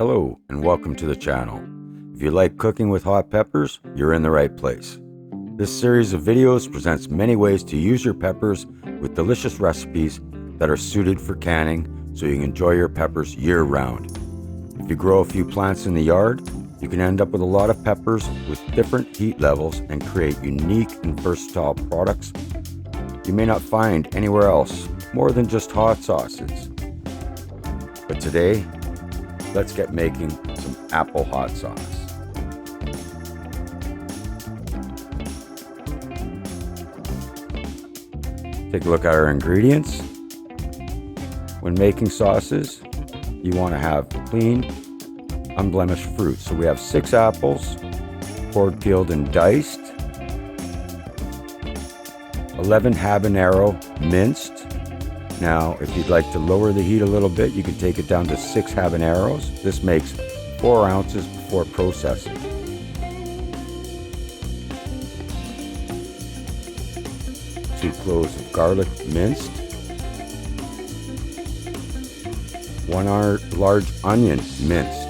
Hello and welcome to the channel. If you like cooking with hot peppers, you're in the right place. This series of videos presents many ways to use your peppers with delicious recipes that are suited for canning so you can enjoy your peppers year-round. If you grow a few plants in the yard, you can end up with a lot of peppers with different heat levels and create unique and versatile products you may not find anywhere else, more than just hot sauces. But today, let's get making some apple hot sauce. Take a look at our ingredients. When making sauces, you want to have clean, unblemished fruit. So we have 6 apples, cored, peeled, and diced. 11 habanero minced. Now, if you'd like to lower the heat a little bit, you can take it down to 6 habaneros. This makes 4 ounces before processing. Two cloves of garlic minced. 1 large onion minced.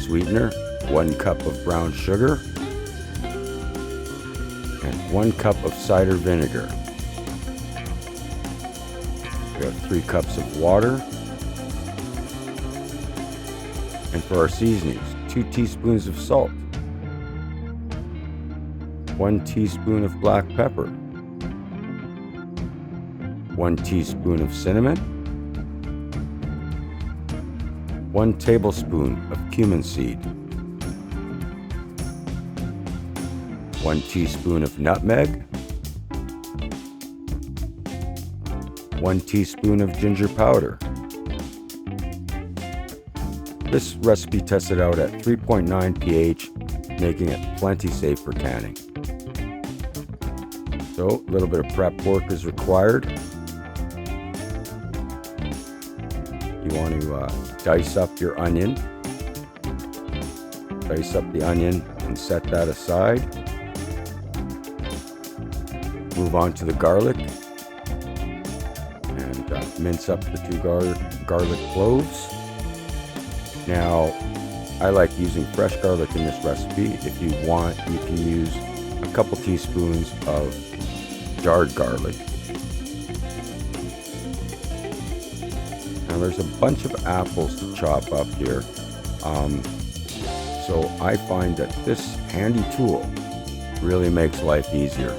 Sweetener, 1 cup of brown sugar. And 1 cup of cider vinegar. We have 3 cups of water. And for our seasonings, 2 teaspoons of salt, 1 teaspoon of black pepper, 1 teaspoon of cinnamon, 1 tablespoon of cumin seed, 1 teaspoon of nutmeg, 1 teaspoon of ginger powder. This recipe tested out at 3.9 pH, making it plenty safe for canning. So a little bit of prep work is required. You want to dice up your onion. Dice up the onion and set that aside. Move on to the garlic and mince up the 2 garlic cloves. Now, I like using fresh garlic in this recipe. If you want, you can use a couple teaspoons of jarred garlic. Now, there's a bunch of apples to chop up here. So I find that this handy tool really makes life easier.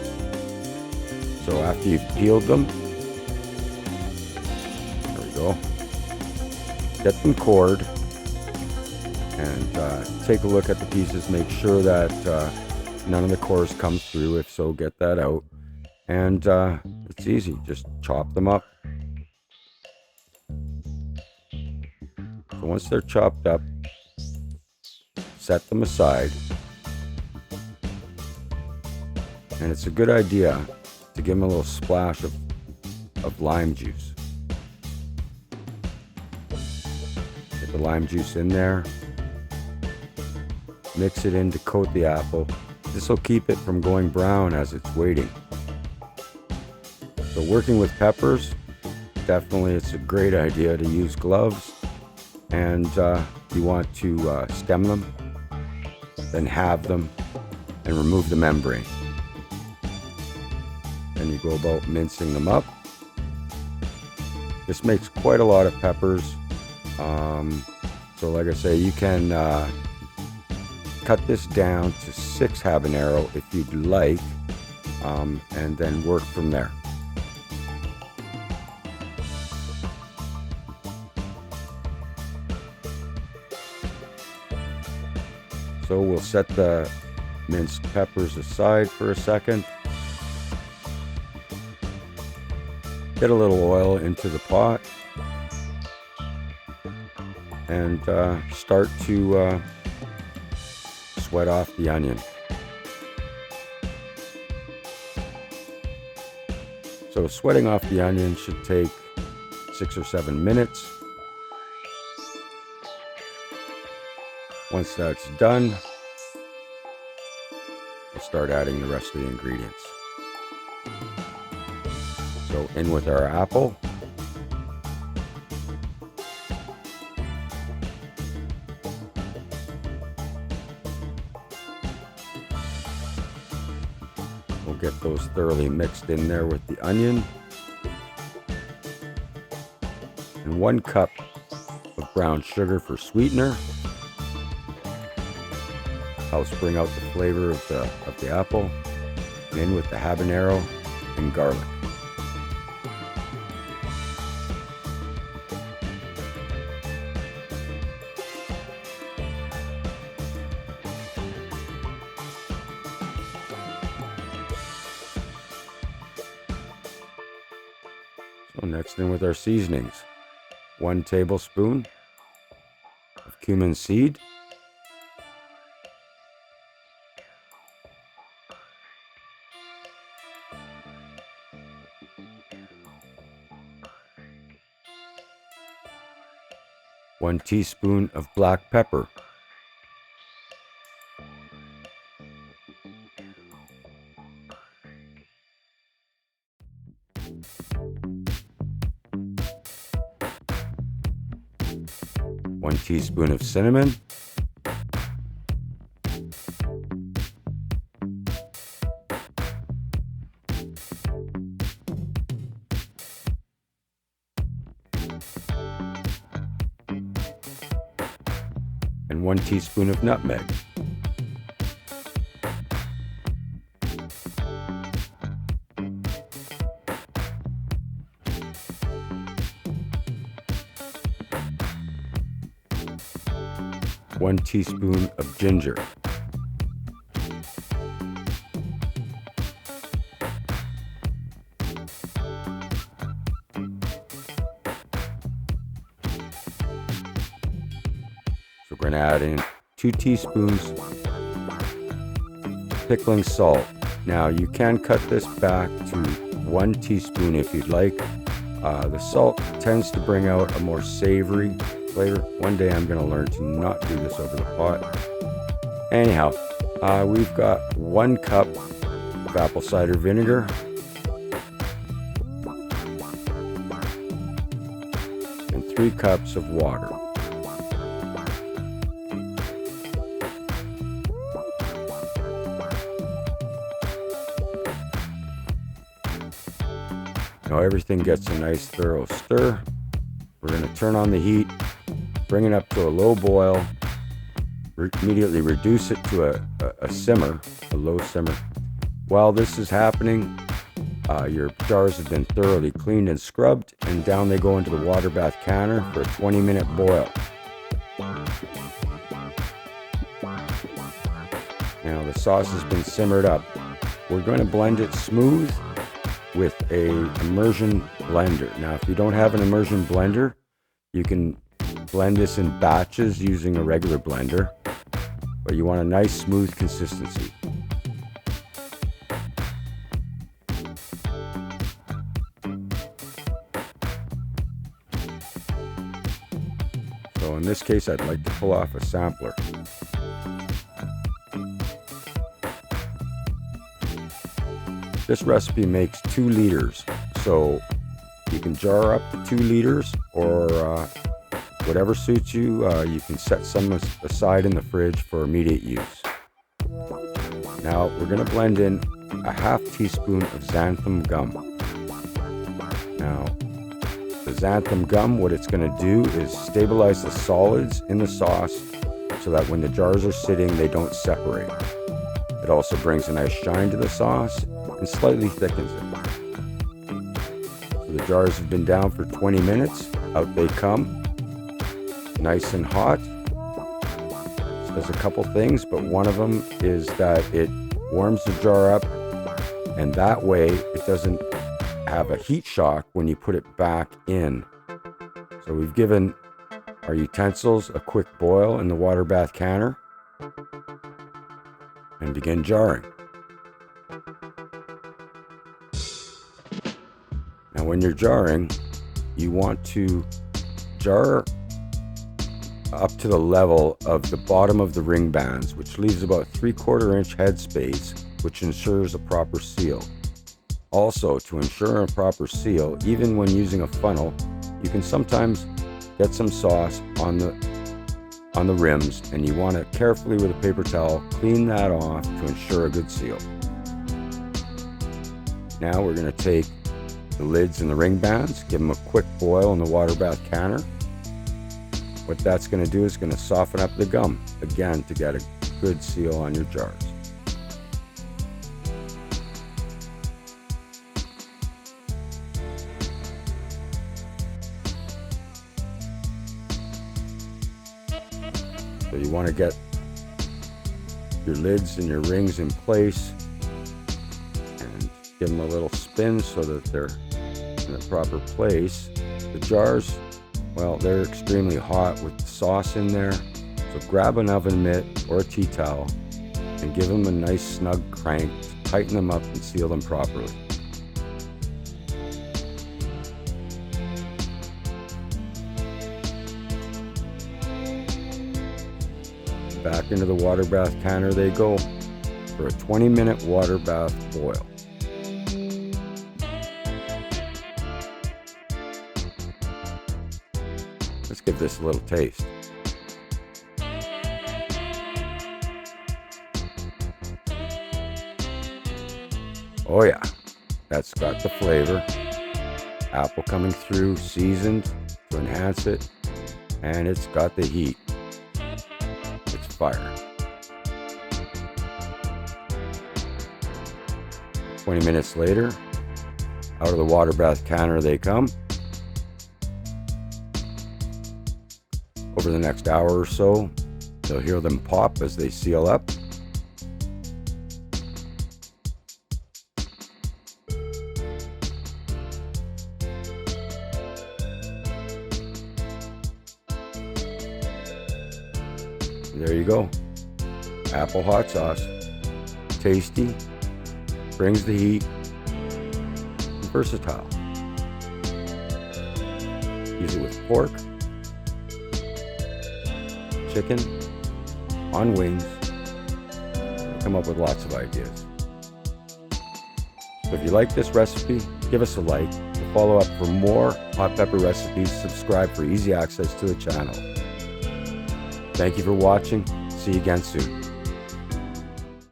So after you've peeled them, there we go, get them cored and take a look at the pieces. Make sure that none of the cores come through. If so, get that out. And it's easy, just chop them up. So once they're chopped up, set them aside. And it's a good idea to give them a little splash of lime juice. Get the lime juice in there. Mix it in to coat the apple. This will keep it from going brown as it's waiting. So working with peppers, definitely it's a great idea to use gloves. And you want to stem them, then halve them, and remove the membrane. And you go about mincing them up. This makes quite a lot of peppers. So like I say, you can cut this down to 6 habanero if you'd like, and then work from there. So we'll set the minced peppers aside for a second. Get a little oil into the pot and start to sweat off the onion. So sweating off the onion should take 6 or 7 minutes. Once that's done, we'll start adding the rest of the ingredients. So in with our apple, get those thoroughly mixed in there with the onion. And 1 cup of brown sugar for sweetener. Helps bring out the flavor of the apple. And in with the habanero and garlic. So next in with our seasonings. 1 tablespoon of cumin seed. 1 teaspoon of black pepper. 1 teaspoon of cinnamon. 1 teaspoon of nutmeg. One teaspoon of ginger. So we're going to add in 2 teaspoons pickling salt. Now you can cut this back to 1 teaspoon if you'd like. The salt tends to bring out a more savory flavor. One day I'm going to learn to not do this over the pot. Anyhow, we've got 1 cup of apple cider vinegar, and 3 cups of water. Now everything gets a nice thorough stir. We're going to turn on the heat, bring it up to a low boil, immediately reduce it to a simmer, a low simmer. While this is happening, your jars have been thoroughly cleaned and scrubbed, and down they go into the water bath canner for a 20-minute boil. Now the sauce has been simmered up. We're going to blend it smooth with a immersion blender. Now if you don't have an immersion blender, you can blend this in batches using a regular blender, but you want a nice smooth consistency. So in this case, I'd like to pull off a sampler. This recipe makes 2 liters, so you can jar up to 2 liters or whatever suits you. You can set some aside in the fridge for immediate use. Now we're going to blend in a ½ teaspoon of xanthan gum. Now the xanthan gum, what it's going to do is stabilize the solids in the sauce so that when the jars are sitting, they don't separate. It also brings a nice shine to the sauce and slightly thickens it. So the jars have been down for 20 minutes. Out they come, nice and hot. This does a couple things, but one of them is that it warms the jar up, and that way it doesn't have a heat shock when you put it back in. So we've given our utensils a quick boil in the water bath canner and begin jarring. Now when you're jarring, you want to jar up to the level of the bottom of the ring bands, which leaves about 3/4 inch head space, which ensures a proper seal. Also, to ensure a proper seal, even when using a funnel, you can sometimes get some sauce on the rims, and you want to carefully with a paper towel clean that off to ensure a good seal. Now we're going to take the lids and the ring bands, give them a quick boil in the water bath canner. What that's going to do is going to soften up the gum, again, to get a good seal on your jars. So you want to get your lids and your rings in place and give them a little spin so that they're in the proper place. The jars, well, they're extremely hot with the sauce in there, so grab an oven mitt or a tea towel and give them a nice snug crank to tighten them up and seal them properly. Back into the water bath canner they go for a 20-minute water bath boil. Let's give this a little taste. Oh yeah, that's got the flavor. Apple coming through, seasoned to enhance it, and it's got the heat. It's fire. 20 minutes later, out of the water bath canner they come. Over the next hour or so, you'll hear them pop as they seal up. There you go. Apple hot sauce. Tasty, brings the heat, and versatile. Use it with pork, chicken, on wings. Come up with lots of ideas. So if you like this recipe, give us a like. To follow up for more hot pepper recipes, subscribe for easy access to the channel. Thank you for watching. See you again soon.